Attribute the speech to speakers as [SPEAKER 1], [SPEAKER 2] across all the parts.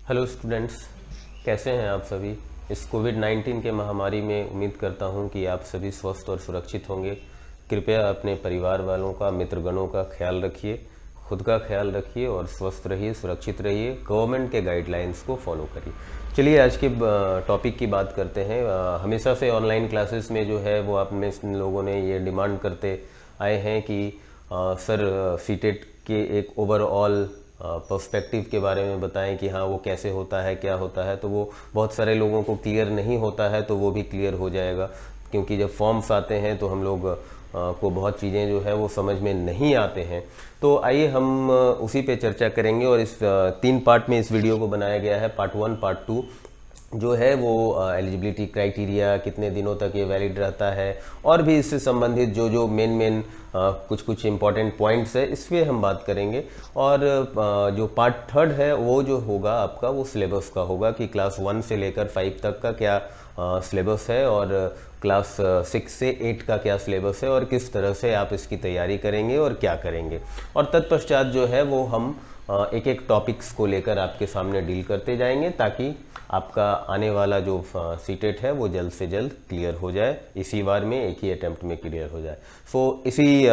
[SPEAKER 1] Hello students, कैसे हैं आप सभी। इस कोविड-19 के महामारी में उम्मीद करता हूं कि आप सभी स्वस्थ और सुरक्षित होंगे। कृपया अपने परिवार वालों का, मित्रगणों का ख्याल रखिए, खुद का ख्याल रखिए और स्वस्थ रहिए, सुरक्षित रहिए। गवर्नमेंट के गाइडलाइंस को फॉलो करिए। चलिए आज के टॉपिक की बात करते हैं। हमेशा से ऑनलाइन क्लासेस में जो है वो आप में लोगों ने ये डिमांड करते आए हैं कि सर सीटेट के एक ओवरऑल पर्सपेक्टिव के बारे में बताएं कि हाँ वो कैसे होता है, क्या होता है। तो वो बहुत सारे लोगों को क्लियर नहीं होता है, तो वो भी क्लियर हो जाएगा, क्योंकि जब फॉर्म्स आते हैं तो हम लोग को बहुत चीज़ें जो है वो समझ में नहीं आते हैं। तो आइए हम उसी पे चर्चा करेंगे और इस 3 पार्ट में इस वीडियो को बनाया गया है। पार्ट 1, पार्ट 2 जो है वो एलिजिबिलिटी क्राइटेरिया, कितने दिनों तक ये वैलिड रहता है, और भी इससे संबंधित जो जो मेन कुछ इंपॉर्टेंट पॉइंट्स है इस पर हम बात करेंगे। और जो पार्ट 3 है वो जो होगा आपका वो सिलेबस का होगा कि क्लास 1 से लेकर 5 तक का क्या सिलेबस है और क्लास 6 से 8 का क्या सिलेबस है और किस तरह से आप इसकी तैयारी करेंगे और क्या करेंगे। और तत्पश्चात जो है वो हम एक एक टॉपिक्स को लेकर आपके सामने डील करते जाएंगे, ताकि आपका आने वाला जो सीटेट है वो जल्द से जल्द क्लियर हो जाए, इसी बार में एक ही अटेम्प्ट में क्लियर हो जाए। सो इसी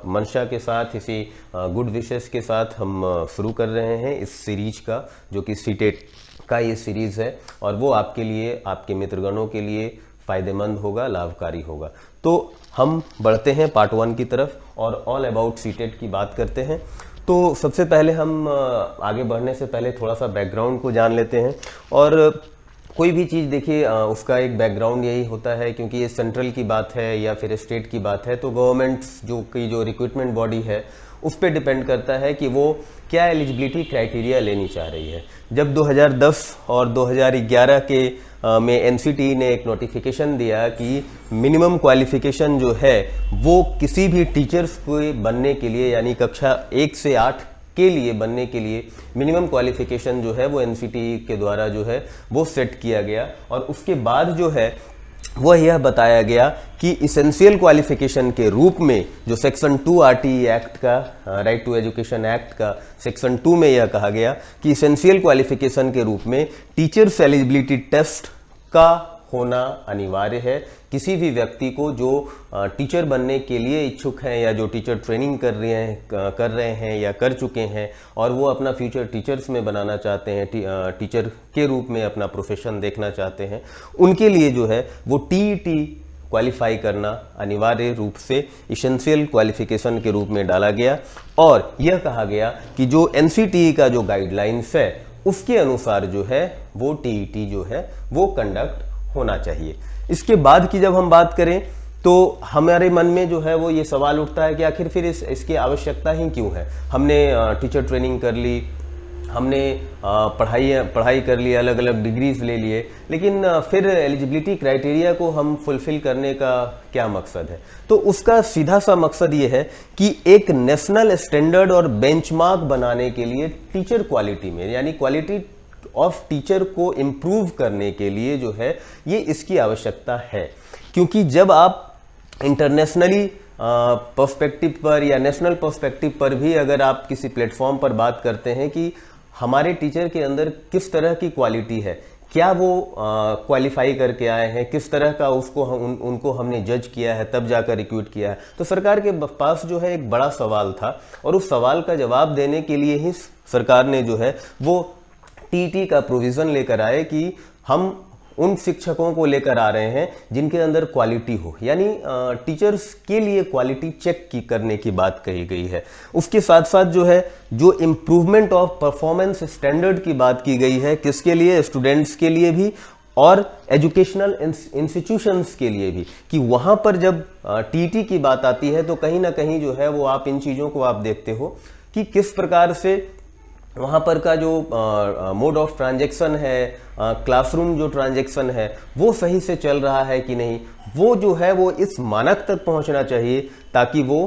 [SPEAKER 1] मंशा के साथ, इसी गुड विशेस के साथ हम शुरू कर रहे हैं इस सीरीज का, जो कि सीटेट का ये सीरीज है और वो आपके लिए, आपके मित्रगणों के लिए फायदेमंद होगा, लाभकारी होगा। तो हम बढ़ते हैं पार्ट 1 की तरफ और ऑल अबाउट सीटेट की बात करते हैं। तो सबसे पहले हम आगे बढ़ने से पहले थोड़ा सा बैकग्राउंड को जान लेते हैं। और कोई भी चीज़ देखिए उसका एक बैकग्राउंड यही होता है, क्योंकि ये सेंट्रल की बात है या फिर स्टेट की बात है, तो गवर्नमेंट जो रिक्रूटमेंट बॉडी है उस पर डिपेंड करता है कि वो क्या एलिजिबिलिटी क्राइटेरिया लेनी चाह रही है। जब 2010 और 2011 के में एनसीटी ने एक नोटिफिकेशन दिया कि मिनिमम क्वालिफिकेशन जो है वो किसी भी टीचर्स को बनने के लिए, यानी कक्षा 1 से 8 के लिए बनने के लिए मिनिमम क्वालिफिकेशन जो है वो एनसीटी के द्वारा जो है वो सेट किया गया। और उसके बाद जो है वह यह बताया गया कि इसेंशियल क्वालिफिकेशन के रूप में जो सेक्शन 2 आरटीई एक्ट का, राइट टू एजुकेशन एक्ट का सेक्शन 2 में यह कहा गया कि इसेंशियल क्वालिफिकेशन के रूप में टीचर्स एलिजिबिलिटी टेस्ट का होना अनिवार्य है। किसी भी व्यक्ति को जो टीचर बनने के लिए इच्छुक हैं या जो टीचर ट्रेनिंग कर रहे हैं या कर चुके हैं और वो अपना फ्यूचर टीचर्स में बनाना चाहते हैं, टीचर के रूप में अपना प्रोफेशन देखना चाहते हैं, उनके लिए जो है वो टीईटी क्वालिफाई करना अनिवार्य रूप से इसेंशियल क्वालिफिकेशन के रूप में डाला गया। और यह कहा गया कि जो एनसीटीई का जो गाइडलाइंस है उसके अनुसार जो है वो टीईटी जो है वो कंडक्ट होना चाहिए। इसके बाद की जब हम बात करें तो हमारे मन में जो है वो ये सवाल उठता है कि आखिर फिर इसकी आवश्यकता ही क्यों है। हमने टीचर ट्रेनिंग कर ली, हमने पढ़ाई कर ली, अलग अलग डिग्रीज ले लिए, लेकिन फिर एलिजिबिलिटी क्राइटेरिया को हम फुलफिल करने का क्या मकसद है। तो उसका सीधा सा मकसद ये है कि एक नेशनल स्टैंडर्ड और बेंचमार्क बनाने के लिए टीचर क्वालिटी में, यानी क्वालिटी ऑफ टीचर को इम्प्रूव करने के लिए जो है ये इसकी आवश्यकता है। क्योंकि जब आप इंटरनेशनली पर्सपेक्टिव पर या नेशनल पर्सपेक्टिव पर भी अगर आप किसी प्लेटफॉर्म पर बात करते हैं कि हमारे टीचर के अंदर किस तरह की क्वालिटी है, क्या वो क्वालिफाई करके आए हैं, किस तरह का उनको हमने जज किया है, तब जाकर रिक्रूट किया है, तो सरकार के पास जो है एक बड़ा सवाल था। और उस सवाल का जवाब देने के लिए ही सरकार ने जो है वो टीटी का प्रोविजन लेकर आए कि हम उन शिक्षकों को लेकर आ रहे हैं जिनके अंदर क्वालिटी हो, यानी टीचर्स के लिए क्वालिटी चेक करने की बात कही गई है। उसके साथ साथ जो है जो इम्प्रूवमेंट ऑफ परफॉर्मेंस स्टैंडर्ड की बात की गई है, किसके लिए, स्टूडेंट्स के लिए भी और एजुकेशनल इंस्टीट्यूशंस के लिए भी, कि वहां पर जब टीटी की बात आती है तो कहीं ना कहीं जो है वो आप इन चीजों को आप देखते हो कि किस प्रकार से वहां पर का जो मोड ऑफ ट्रांजैक्शन है, क्लासरूम जो ट्रांजैक्शन है वो सही से चल रहा है कि नहीं, वो जो है वो इस मानक तक पहुंचना चाहिए ताकि वो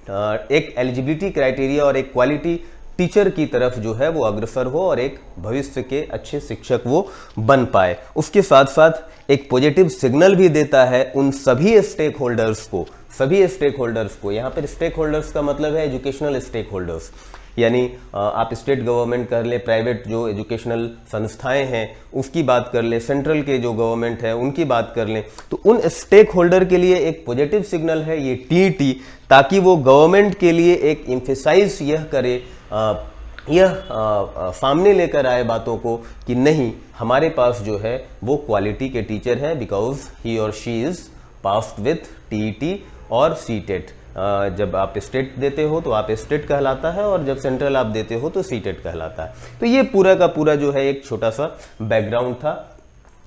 [SPEAKER 1] एक एलिजिबिलिटी क्राइटेरिया और एक क्वालिटी टीचर की तरफ जो है वो अग्रसर हो और एक भविष्य के अच्छे शिक्षक वो बन पाए। उसके साथ साथ एक पॉजिटिव सिग्नल भी देता है उन सभी स्टेक होल्डर्स को, यहाँ पर स्टेक होल्डर्स का मतलब है एजुकेशनल स्टेक होल्डर्स, यानी आप स्टेट गवर्नमेंट कर ले, प्राइवेट जो एजुकेशनल संस्थाएं हैं उसकी बात कर ले, सेंट्रल के जो गवर्नमेंट है उनकी बात कर लें, तो उन स्टेक होल्डर के लिए एक पॉजिटिव सिग्नल है ये टीईटी, ताकि वो गवर्नमेंट के लिए एक एम्फेसाइज यह करे, सामने लेकर आए बातों को कि नहीं, हमारे पास जो है वो क्वालिटी के टीचर हैं, बिकॉज ही और she is passed with TET और सीटेट। जब आप स्टेट देते हो तो आप स्टेट कहलाता है, और जब सेंट्रल आप देते हो तो सीटेट कहलाता है। तो ये पूरा का पूरा जो है एक छोटा सा बैकग्राउंड था।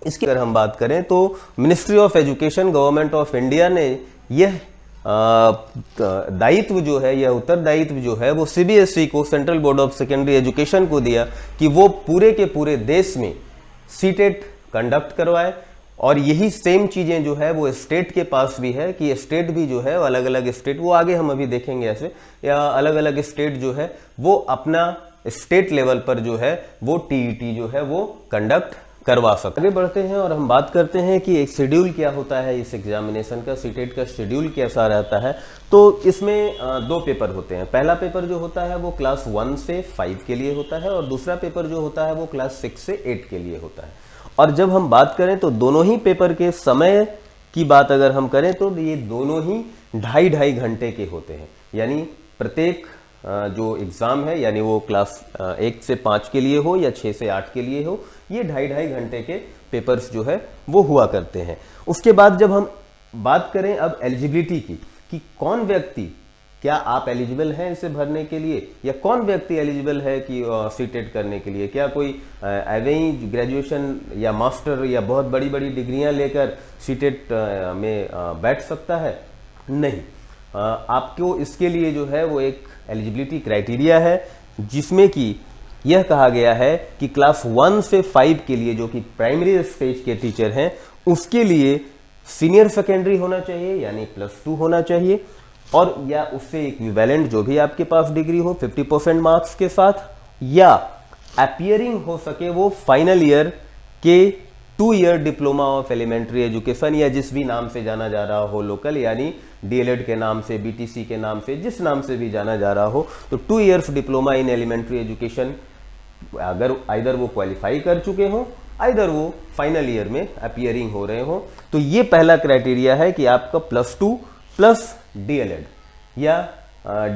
[SPEAKER 1] इसकी अगर हम बात करें तो ministry of education, government of India ने यह दायित्व जो है, यह उत्तरदायित्व जो है वो सीबीएसई को, central board of secondary education को दिया कि वो पूरे के पूरे देश में सीटेट कंडक्ट करवाए। और यही सेम चीजें जो है वो स्टेट के पास भी है कि स्टेट भी जो है अलग अलग स्टेट, वो आगे हम अभी देखेंगे ऐसे, या अलग अलग स्टेट जो है वो अपना स्टेट लेवल पर जो है वो टीईटी जो है वो कंडक्ट करवा सकते। आगे बढ़ते हैं और हम बात करते हैं कि एक शेड्यूल क्या होता है इस एग्जामिनेशन का, सीटेट का शेड्यूल कैसा रहता है। तो इसमें दो पेपर होते हैं। पहला पेपर जो होता है वो क्लास 1 से 5 के लिए होता है, और दूसरा पेपर जो होता है वो क्लास 6 से 8 के लिए होता है। और जब हम बात करें तो दोनों ही पेपर के समय की बात अगर हम करें तो ये दोनों ही 2.5 घंटे के होते हैं। यानी प्रत्येक जो एग्जाम है, यानी वो क्लास 1 से 5 के लिए हो या 6 से 8 के लिए हो, ये 2.5 घंटे के पेपर्स जो है वो हुआ करते हैं। उसके बाद जब हम बात करें अब एलिजिबिलिटी की, कि कौन व्यक्ति, क्या आप एलिजिबल हैं इसे भरने के लिए, या कौन व्यक्ति एलिजिबल है कि सीटेट करने के लिए, क्या कोई एवे ही ग्रेजुएशन या मास्टर या बहुत बड़ी बड़ी डिग्रियां लेकर सीटेट में बैठ सकता है? नहीं, आपको इसके लिए जो है वो एक एलिजिबिलिटी क्राइटेरिया है, जिसमें कि यह कहा गया है कि क्लास 1 से 5 के लिए जो कि प्राइमरी स्टेज के टीचर हैं, उसके लिए सीनियर सेकेंडरी होना चाहिए, यानी +2 होना चाहिए, और या उससे इक्विवेलेंट जो भी आपके पास डिग्री हो 50% मार्क्स के साथ, या अपीयरिंग हो सके वो फाइनल ईयर के 2 year diploma of elementary education, या जिस भी नाम से जाना जा रहा हो लोकल, यानी डीएलएड के नाम से, बीटीसी के नाम से, जिस नाम से भी जाना जा रहा हो, तो 2 years diploma in elementary education, अगर आइदर वो क्वालिफाई कर चुके हो, आइदर वो फाइनल ईयर में अपीयरिंग हो रहे हो। तो ये पहला क्राइटेरिया है कि आपका +2 प्लस डीएलएड या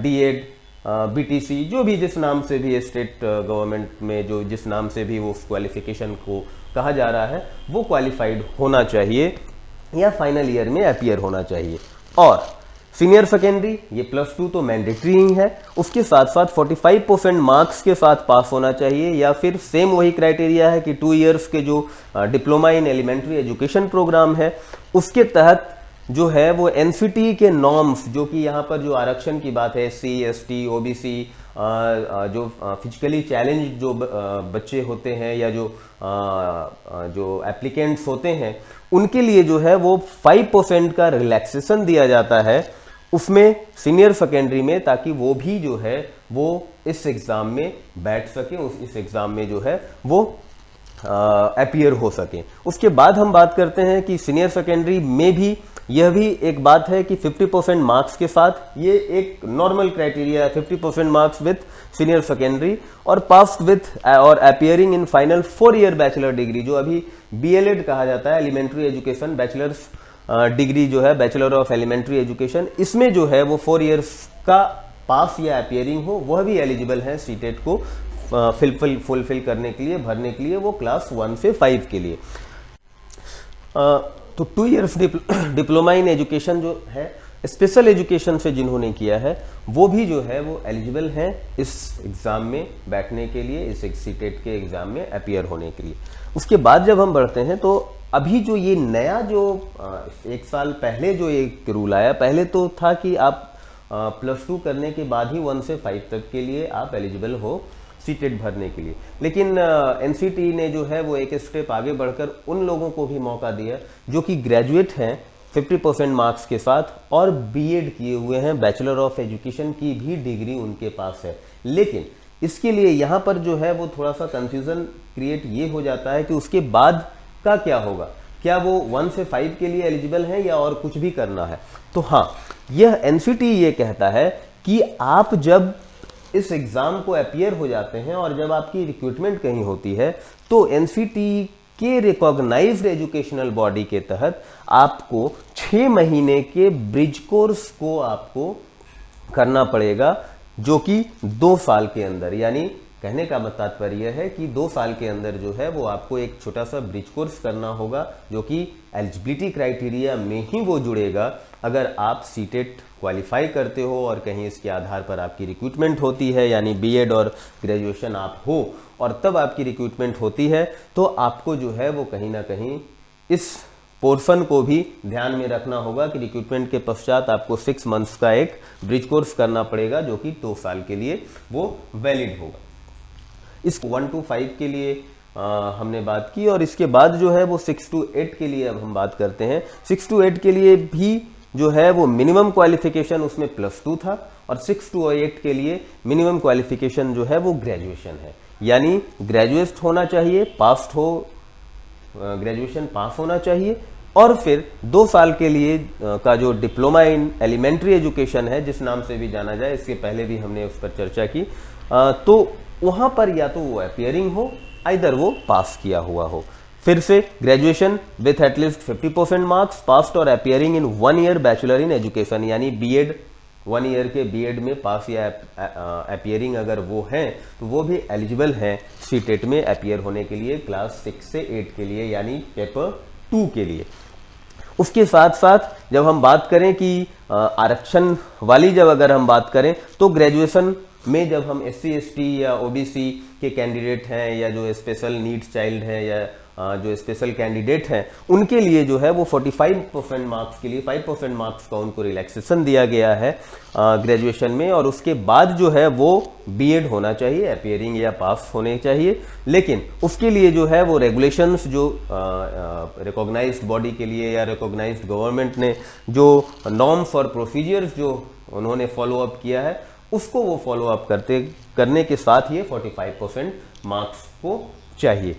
[SPEAKER 1] डीएड, बीटीसी, जो भी जिस नाम से भी स्टेट गवर्नमेंट में जो जिस नाम से भी वो क्वालिफिकेशन को कहा जा रहा है, वो क्वालिफाइड होना चाहिए या फाइनल ईयर में अपीयर होना चाहिए। और सीनियर सेकेंडरी ये +2 तो मैंडेटरी ही है, उसके साथ साथ 45% मार्क्स के साथ पास होना चाहिए, या फिर सेम वही क्राइटेरिया है कि 2 इयर्स के जो diploma in elementary education programme है उसके तहत जो है वो एनसीटी के नॉर्म्स, जो कि यहाँ पर जो आरक्षण की बात है, SC, ST, OBC, जो फिजिकली चैलेंज जो बच्चे होते हैं या जो एप्लीकेंट्स होते हैं, उनके लिए जो है वो 5% का रिलैक्सेशन दिया जाता है उसमें सीनियर सेकेंडरी में, ताकि वो भी जो है वो इस एग्जाम में बैठ सके, इस एग्जाम में जो है वो अपीयर हो सके। उसके बाद हम बात करते हैं कि सीनियर सेकेंडरी में भी यह भी एक बात है कि 50% मार्क्स के साथ, ये एक नॉर्मल क्राइटेरिया है, 50% मार्क्स विथ सीनियर सेकेंडरी, और पास विथ और appearing in final 4 year bachelor degree, जो अभी बीएलएड कहा जाता है, एलिमेंट्री एजुकेशन बैचलर्स डिग्री जो है, बैचलर ऑफ एलिमेंट्री एजुकेशन, इसमें जो है वो 4 इयर्स का पास या अपीयरिंग हो, वह भी एलिजिबल है सीटेट को फुलफिल करने के लिए, भरने के लिए, वो क्लास 1 से 5 के लिए। तो 2 इयर्स डिप्लोमा इन एजुकेशन जो है, स्पेशल एजुकेशन से जिन्होंने किया है, वो भी जो है वो एलिजिबल हैं इस एग्जाम में बैठने के लिए, इस सीटेट के एग्जाम में अपीयर होने के लिए। उसके बाद जब हम बढ़ते हैं तो अभी जो ये नया जो 1 साल पहले जो एक रूल आया, पहले तो था कि आप +2 करने के बाद ही 1 से 5 तक के लिए आप एलिजिबल हो सीटेट भरने के लिए, लेकिन एनसीटी ने जो है वो एक स्टेप आगे बढ़कर उन लोगों को भी मौका दिया जो कि ग्रेजुएट हैं 50% मार्क्स के साथ और बीएड किए हुए हैं, बैचलर ऑफ एजुकेशन की भी डिग्री उनके पास है। लेकिन इसके लिए यहाँ पर जो है वो थोड़ा सा कंफ्यूजन क्रिएट ये हो जाता है कि उसके बाद का क्या होगा, क्या वो 1 से 5 के लिए एलिजिबल है या और कुछ भी करना है। तो हाँ, यह एनसीटी ये कहता है कि आप जब इस एग्जाम को अपीयर हो जाते हैं और जब आपकी रिक्रूटमेंट कहीं होती है तो एनसीटी के रिकॉग्नाइज्ड एजुकेशनल बॉडी के तहत आपको 6 महीने के ब्रिज कोर्स को आपको करना पड़ेगा, जो कि 2 साल के अंदर, यानी कहने का तात्पर्य है कि 2 साल के अंदर जो है वो आपको एक छोटा सा ब्रिज कोर्स करना होगा, जो कि एलिजिबिलिटी क्राइटेरिया में ही वो जुड़ेगा। अगर आप सीटेट क्वालिफाई करते हो और कहीं इसके आधार पर आपकी रिक्रूटमेंट होती है, यानी बीएड और ग्रेजुएशन आप हो और तब आपकी रिक्रूटमेंट होती है, तो आपको जो है वो कहीं ना कहीं इस पोर्शन को भी ध्यान में रखना होगा कि रिक्रूटमेंट के पश्चात आपको 6 मंथ्स का एक ब्रिज कोर्स करना पड़ेगा, जो कि 2 साल के लिए वो वैलिड होगा। इस 1 to 5 के लिए हमने बात की, और इसके बाद जो है वो 6 to 8 के लिए अब हम बात करते हैं। 6 to 8 के लिए भी जो है वो मिनिमम क्वालिफिकेशन उसमें +2 था, और 6 to 8 के लिए मिनिमम क्वालिफिकेशन जो है वो ग्रेजुएशन है, यानी ग्रेजुएट होना चाहिए, पास हो, ग्रेजुएशन पास होना चाहिए, और फिर 2 साल के लिए का जो डिप्लोमा इन एलिमेंट्री एजुकेशन है, जिस नाम से भी जाना जाए, इसके पहले भी हमने उस पर चर्चा की, तो वहां पर या तो वो अपीयरिंग हो, आइदर वो पास किया हुआ हो। फिर से graduation with at least 50% marks, passed और appearing in 1 year bachelor in education, यानी बीएड 1 ईयर के बीएड में पास या अपीयरिंग अगर वो हैं तो वो भी एलिजिबल हैं सीटेट में अपीयर होने के लिए क्लास 6 से 8 के लिए, यानी पेपर 2 के लिए। उसके साथ साथ जब हम बात करें कि आरक्षण वाली जब अगर हम बात करें, तो ग्रेजुएशन में जब हम SC ST या OBC के कैंडिडेट हैं, या जो स्पेशल नीड्स चाइल्ड हैं, या जो स्पेशल कैंडिडेट हैं, उनके लिए जो है वो 45% मार्क्स के लिए 5% मार्क्स का उनको रिलैक्सेशन दिया गया है ग्रेजुएशन में, और उसके बाद जो है वो बीएड होना चाहिए, अपीयरिंग या पास होने चाहिए। लेकिन उसके लिए जो है वो रेगुलेशंस जो रिकॉग्नाइज्ड बॉडी के लिए या रिकॉग्नाइज्ड गवर्नमेंट ने जो नॉर्म्स और प्रोसीजर्स जो उन्होंने फॉलो अप किया है, उसको वो फॉलो अप करने के साथ ये 45% मार्क्स को चाहिए।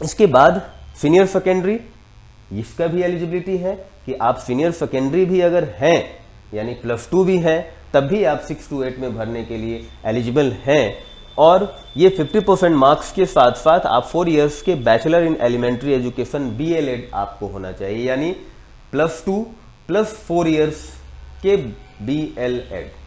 [SPEAKER 1] इसके बाद सीनियर सेकेंडरी, इसका भी एलिजिबिलिटी है कि आप सीनियर सेकेंडरी भी अगर हैं, यानी +2 भी हैं, तब भी आप 6 to 8 में भरने के लिए एलिजिबल हैं। और ये 50% मार्क्स के साथ साथ आप 4 इयर्स के bachelor in elementary education BLEd आपको होना चाहिए, यानी +2 + 4 इयर्स के BLEd।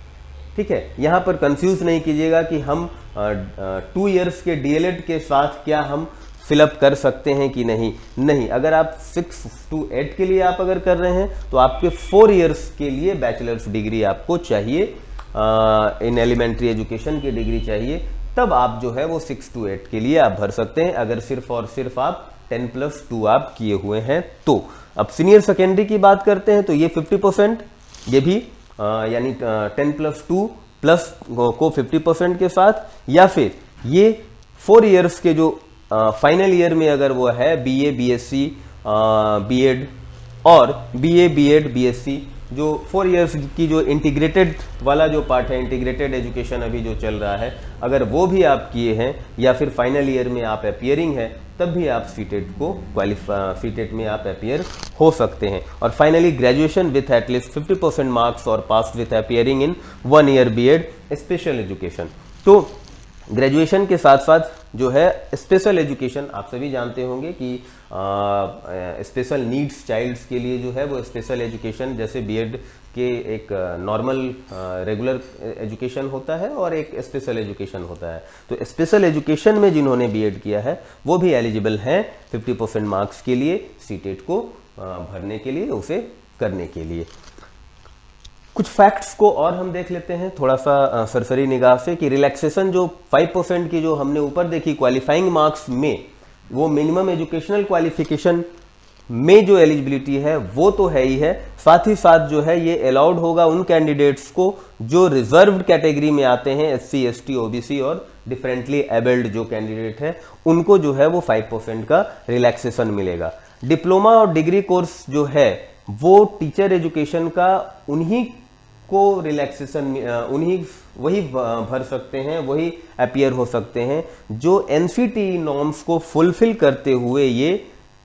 [SPEAKER 1] ठीक है, यहां पर कंफ्यूज नहीं कीजिएगा कि हम 2 इयर्स के DLEd के साथ क्या हम फिलअप कर सकते हैं कि नहीं। अगर आप 6 to 8 के लिए आप अगर कर रहे हैं तो आपके 4 इयर्स के लिए बैचलर्स डिग्री आपको चाहिए, इन एलिमेंट्री एजुकेशन की डिग्री चाहिए, तब आप जो है वो 6 to 8 के लिए आप भर सकते हैं, अगर सिर्फ और सिर्फ आप 10+2 आप किए हुए हैं तो। अब सीनियर सेकेंडरी की बात करते हैं, तो ये 50%, ये भी यानी 10+2 प्लस को 50% के साथ, या फिर ये 4 इयर्स के जो फाइनल ईयर में अगर वो है BA BSc BEd और BA BEd BSc, जो 4 इयर्स की जो इंटीग्रेटेड वाला जो पार्ट है, इंटीग्रेटेड एजुकेशन अभी जो चल रहा है, अगर वो भी आप किए हैं, या फिर फाइनल ईयर में आप अपीयरिंग है, तब भी आप सीटेट को सीटेट में आप अपीयर हो सकते हैं। और finally graduation with at least 50% marks और pass with appearing in 1 year B Ed special education. तो ग्रेजुएशन के साथ साथ जो है स्पेशल एजुकेशन, आप सभी जानते होंगे कि स्पेशल नीड्स चाइल्ड्स के लिए जो है वो स्पेशल एजुकेशन, जैसे बीएड के एक नॉर्मल रेगुलर एजुकेशन होता है और एक स्पेशल एजुकेशन होता है, तो स्पेशल एजुकेशन में जिन्होंने बीएड किया है वो भी एलिजिबल हैं 50% मार्क्स के लिए सीटेट को भरने के लिए, उसे करने के लिए। कुछ फैक्ट्स को और हम देख लेते हैं थोड़ा सा सरसरी निगाह से, कि रिलैक्सेशन जो 5% की जो हमने ऊपर देखी क्वालिफाइंग मार्क्स में, वो मिनिमम एजुकेशनल क्वालिफिकेशन में जो एलिजिबिलिटी है वो तो है ही है, साथ ही साथ जो है ये अलाउड होगा उन कैंडिडेट्स को जो रिजर्व्ड कैटेगरी में आते हैं, SC ST OBC और डिफरेंटली एबल्ड जो कैंडिडेट है, उनको जो है वो 5% का रिलैक्सेशन मिलेगा। डिप्लोमा और डिग्री कोर्स जो है वो टीचर एजुकेशन का उन्हीं को रिलैक्सेशन, वही भर सकते हैं, वही अपीयर हो सकते हैं जो NCT नॉर्म्स को फुलफिल करते हुए ये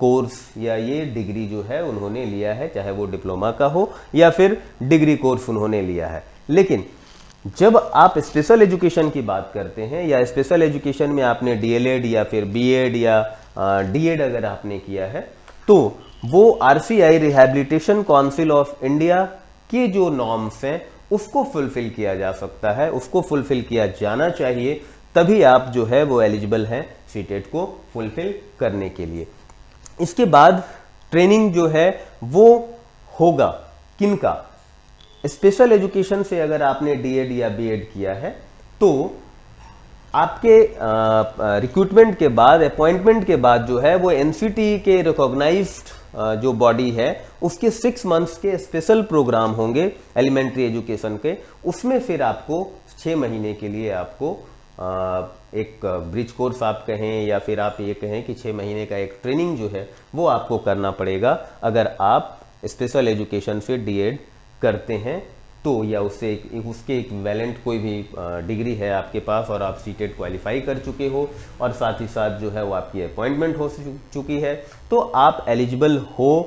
[SPEAKER 1] कोर्स या ये डिग्री जो है उन्होंने लिया है, चाहे वो डिप्लोमा का हो या फिर डिग्री कोर्स उन्होंने लिया है। लेकिन जब आप स्पेशल एजुकेशन की बात करते हैं या स्पेशल एजुकेशन में आपने डीएलएड या फिर बीएड या डीएड अगर आपने किया है, तो वो RCI rehabilitation council of India के जो नॉर्म्स हैं उसको फुलफिल किया जा सकता है, उसको फुलफिल किया जाना चाहिए, तभी आप जो है वो एलिजिबल हैं सीटेट को फुलफिल करने के लिए। इसके बाद ट्रेनिंग जो है वो होगा किनका? स्पेशल एजुकेशन से अगर आपने डीएड या बीएड किया है तो आपके रिक्रूटमेंट के बाद, अपॉइंटमेंट के बाद जो है वो एनसीटी के रिकॉग्नाइज्ड जो बॉडी है उसके 6 मंथ्स के स्पेशल प्रोग्राम होंगे एलिमेंट्री एजुकेशन के, उसमें फिर आपको 6 महीने के लिए आपको एक ब्रिज कोर्स आप कहें या फिर आप ये कहें कि 6 महीने का एक ट्रेनिंग जो है वो आपको करना पड़ेगा अगर आप स्पेशल एजुकेशन से डीएड करते हैं तो, या उससे उसके इक्विवेलेंट कोई भी डिग्री है आपके पास और आप सीटेट क्वालिफाई कर चुके हो और साथ ही साथ जो है वो आपकी अपॉइंटमेंट हो चुकी है, तो आप एलिजिबल हो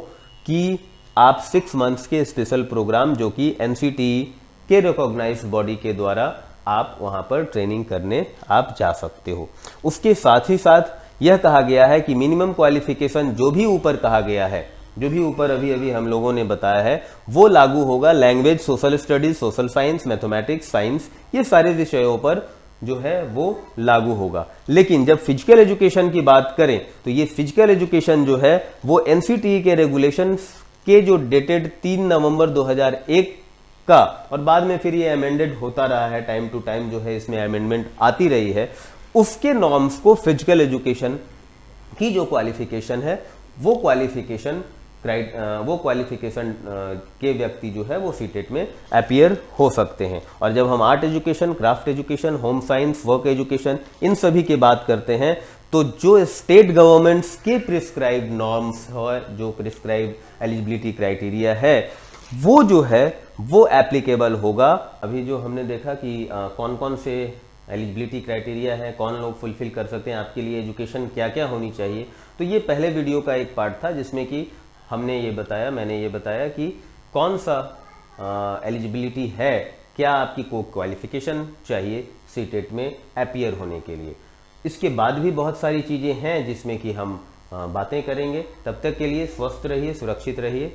[SPEAKER 1] कि आप 6 मंथ्स के स्पेशल प्रोग्राम जो कि एनसीटी के रिकॉग्नाइज्ड बॉडी के द्वारा आप वहां पर ट्रेनिंग करने आप जा सकते हो। उसके साथ ही साथ यह कहा गया है कि मिनिमम क्वालिफिकेशन जो भी ऊपर कहा गया है, जो भी ऊपर अभी अभी हम लोगों ने बताया है, वो लागू होगा language, social studies, social science, mathematics, science, ये सारे विषयों पर जो है वो लागू होगा। लेकिन जब फिजिकल एजुकेशन की बात करें तो ये फिजिकल एजुकेशन जो है वो एनसीटी के रेगुलेशंस के जो डेटेड 3 नवंबर 2001 का, और बाद में फिर ये अमेंडेड होता रहा है, टाइम टू टाइम जो है इसमें अमेंडमेंट आती रही है, उसके नॉर्म्स को फिजिकल एजुकेशन की जो क्वालिफिकेशन है वो क्वालिफिकेशन के व्यक्ति जो है वो सीटेट में अपीयर हो सकते हैं। और जब हम art education, craft education, home science, work education, इन सभी की बात करते हैं तो जो स्टेट गवर्नमेंट्स के प्रिस्क्राइब नॉर्म्स और जो प्रिस्क्राइब एलिजिबिलिटी क्राइटेरिया है वो जो है वो एप्लीकेबल होगा। अभी जो हमने देखा कि कौन कौन से एलिजिबिलिटी क्राइटेरिया है, कौन लोग फुलफिल कर सकते हैं, आपके लिए एजुकेशन क्या क्या होनी चाहिए, तो ये पहले वीडियो का एक पार्ट था जिसमें कि मैंने ये बताया कि कौन सा एलिजिबिलिटी है, क्या आपकी को क्वालिफिकेशन चाहिए सीटेट में अपीयर होने के लिए। इसके बाद भी बहुत सारी चीज़ें हैं जिसमें कि हम बातें करेंगे। तब तक के लिए स्वस्थ रहिए, सुरक्षित रहिए।